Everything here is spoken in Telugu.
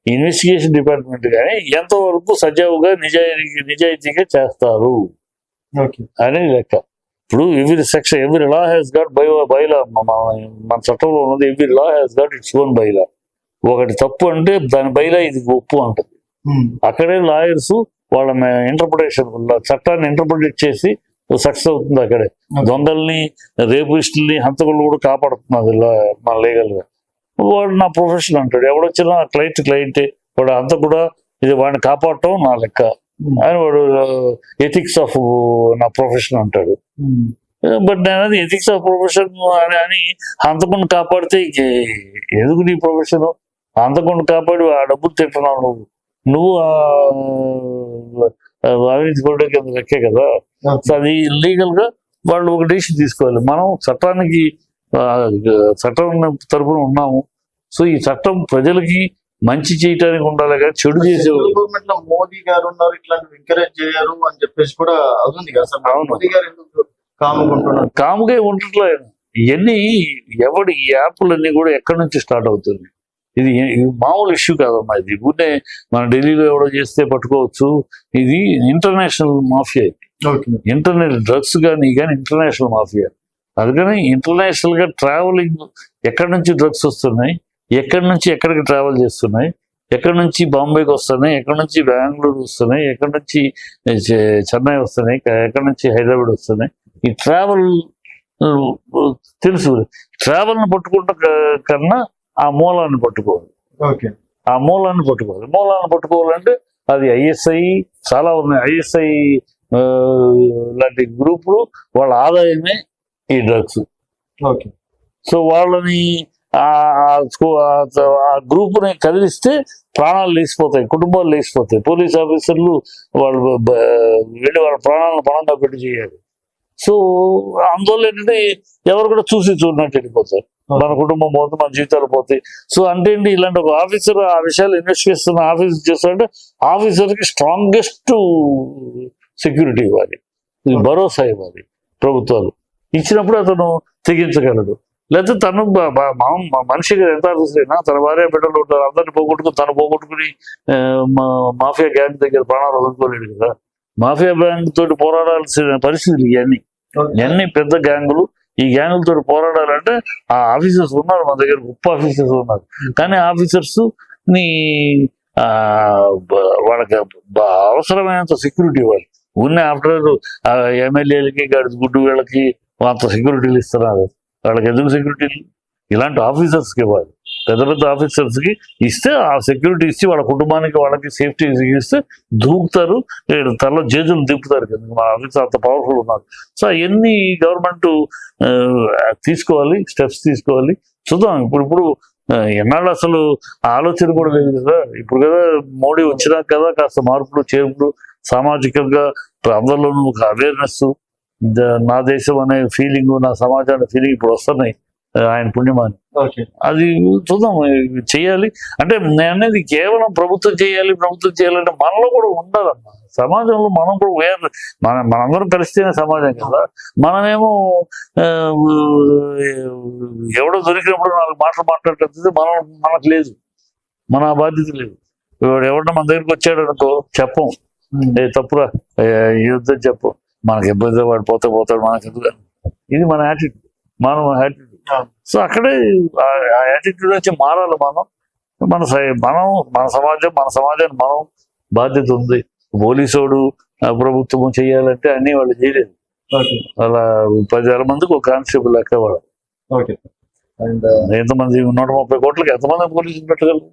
ఇన్వెస్టిగేషన్ డిపార్ట్మెంట్ కానీ ఎంతవరకు సజావుగా నిజాయితీగా చేస్తారు అనేది లెక్క. ఇప్పుడు every section, every law has got bylaw. మన చట్టంలో ఉన్నది every law has got its own bylaw. ఒకటి తప్పు అంటే దాని బైలా ఇది ఒప్పు అంటది. అక్కడే లాయర్స్ వాళ్ళ ఇంటర్ప్రిటేషన్, చట్టాన్ని ఇంటర్ప్రిటేట్ చేసి సక్సెస్ అవుతుంది. అక్కడే దొంగల్ని, రేపిస్టుల్ని, హంతకులు కూడా కాపాడుతున్నది మన లీగల్ గా. వాడు నా ప్రొఫెషన్ అంటాడు. ఎవడొచ్చినా క్లయింటే వాడు అంతా కూడా ఇది వాడిని కాపాడటం నా లెక్క అని వాడు ఎథిక్స్ ఆఫ్ నా ప్రొఫెషన్ అంటాడు. బట్ నేను అది ఎథిక్స్ ఆఫ్ ప్రొఫెషన్ అని హంతకుని కాపాడితే ఎందుకు నీ ప్రొఫెషన్? హంతకుని కాపాడి ఆ డబ్బులు తింటున్నావు నువ్వు అవినీతి పడే కింద లెక్కే కదా. సో అది లీగల్ గా వాళ్ళు ఒక డిసిషన్ తీసుకోవాలి. మనం చట్టం తరపున ఉన్నాము. సో ఈ చట్టం ప్రజలకి మంచి చేయటానికి ఉండాలి కానీ చెడు చేసే గవర్నమెంట్ లో మోదీ గారు ఉన్నారు, ఇట్లాంటివి ఎంకరేజ్ చేయరు అని చెప్పేసి కూడా అవుతుంది కదా సార్. మోదీ గారు ఎందుకు కాముగా ఉండట్లేదు. ఇవన్నీ ఎవడి ఈ యాప్లన్నీ కూడా ఎక్కడి నుంచి స్టార్ట్ అవుతుంది? ఇది మామూలు ఇష్యూ కాదమ్మా. ఇది ఊరినే మన ఢిల్లీలో ఎవడో చేస్తే పట్టుకోవచ్చు. ఇది ఇంటర్నేషనల్ మాఫియా. ఇంటర్నేషనల్ డ్రగ్స్ కానీ ఇంటర్నేషనల్ మాఫియా. అందుకని ఇంటర్నేషనల్ గా ట్రావెలింగ్, ఎక్కడి నుంచి డ్రగ్స్ వస్తున్నాయి, ఎక్కడి నుంచి ఎక్కడికి ట్రావెల్ చేస్తున్నాయి, ఎక్కడి నుంచి బాంబేకి వస్తున్నాయి, ఎక్కడి నుంచి బెంగళూరు వస్తున్నాయి, ఎక్కడి నుంచి చెన్నై వస్తున్నాయి, ఎక్కడి నుంచి హైదరాబాద్ వస్తున్నాయి. ఈ ట్రావెల్ తెలుసు. ట్రావెల్ని పట్టుకుంటా కన్నా ఆ మూలాన్ని పట్టుకోవాలి. ఆ మూలాన్ని పట్టుకోవాలంటే అది ఐఎస్ఐ చాలా ఉన్నాయి. ఐఎస్ఐ లాంటి గ్రూపులు వాళ్ళ ఆదాయమే ఈ డ్రగ్స్. సో వాళ్ళని ఆ గ్రూప్ని కదిలిస్తే ప్రాణాలు లేచిపోతాయి, కుటుంబాలు లేచిపోతాయి. పోలీస్ ఆఫీసర్లు వాళ్ళు వెళ్ళి వాళ్ళ ప్రాణాలను పణంగా పెట్టి చేయాలి. సో అందువల్ల ఏంటంటే ఎవరు కూడా చూడనట్టు వెళ్ళిపోతారు. మన కుటుంబం పోతుంది, మన జీవితాలు పోతాయి. సో అంటే ఇలాంటి ఒక ఆఫీసర్ ఆ విషయాలు ఇన్వెస్ట్ చేస్తున్న ఆఫీసర్ చేస్తారంటే ఆఫీసర్కి స్ట్రాంగెస్ట్ సెక్యూరిటీ ఇవ్వాలి, భరోసా ఇవ్వాలి ప్రభుత్వాలు. ఇచ్చినప్పుడు అతను తెగించగలడు. లేకపోతే తను మనిషిగా ఎంత ఆఫీసర్ అయినా తన భార్య బిడ్డలు ఉంటారు, అందరిని పోగొట్టుకుని మాఫియా గ్యాంగ్ దగ్గర ప్రాణాలు వదులుకోలేడు కదా. మాఫియా గ్యాంగ్ తోటి పోరాడాల్సిన పరిస్థితులు ఇవన్నీ పెద్ద గ్యాంగులు. ఈ గ్యాంగులతో పోరాడాలంటే ఆ ఆఫీసర్స్ ఉన్నారు మన దగ్గర, గొప్ప ఆఫీసర్స్ ఉన్నారు. కానీ ఆఫీసర్స్ ని వాళ్ళకి అవసరమైనంత సెక్యూరిటీ ఇవ్వాలి. ఉన్న ఆఫ్టర్ ఎమ్మెల్యేలకి గుడ్డు వీళ్ళకి అంత సెక్యూరిటీలు ఇస్తున్నారు. వాళ్ళకి ఎందుకు సెక్యూరిటీలు? ఇలాంటి ఆఫీసర్స్కి ఇవ్వాలి. పెద్ద ఆఫీసర్స్కి ఇస్తే ఆ సెక్యూరిటీ ఇచ్చి వాళ్ళ కుటుంబానికి వాళ్ళకి సేఫ్టీ ఇస్తే దూకుతారు, తనలో జేజులు దింపుతారు కదా. మా ఆఫీసర్ అంత పవర్ఫుల్ ఉన్నారు. సో అవన్నీ గవర్నమెంట్ తీసుకోవాలి, స్టెప్స్ తీసుకోవాలి. చూద్దాం. ఇప్పుడు ఎన్నాళ్ళు అసలు ఆలోచన కూడా లేదు కదా. ఇప్పుడు కదా మోడీ వచ్చినాక కదా కాస్త మార్పులు చేర్పులు, సామాజికంగా అందరిలోనూ ఒక అవేర్నెస్, నా దేశం అనే ఫీలింగ్, నా సమాజం అనే ఫీలింగ్ ఇప్పుడు వస్తున్నాయి ఆయన పుణ్యమాని. అది చూద్దాం. చెయ్యాలి అంటే నేను అనేది కేవలం ప్రభుత్వం చేయాలంటే మనలో కూడా ఉండాలమ్మా. సమాజంలో మనం కూడా మనందరం కలిస్తేనే సమాజం కదా. మనమేమో ఎవడో దొరికినప్పుడు 4 మాటలు మాట్లాడుతుంది మనకు లేదు, మన బాధ్యత లేదు. ఎవడన్నా మన దగ్గరికి వచ్చాడు అనుకో చెప్పం, తప్పురా యుద్ధం చెప్పం, మనకి ఇబ్బంది వాడు పోతాడు మనకి ఎందుకు. ఇది మన యాటిట్యూడ్, యాటిట్యూడ్. సో అక్కడే ఆ యాటిట్యూడ్ వచ్చి మారాలి. మన సమాజాన్ని మనం బాధ్యత ఉంది. పోలీసోడు ప్రభుత్వం చేయాలంటే అన్ని వాళ్ళు చేయలేదు. అలా 10,000 మందికి ఒక కానిస్టేబుల్ లెక్క వాడు. ఎంతమంది 130 కోట్లకి ఎంతమంది పోలీసులు పెట్టగలరు?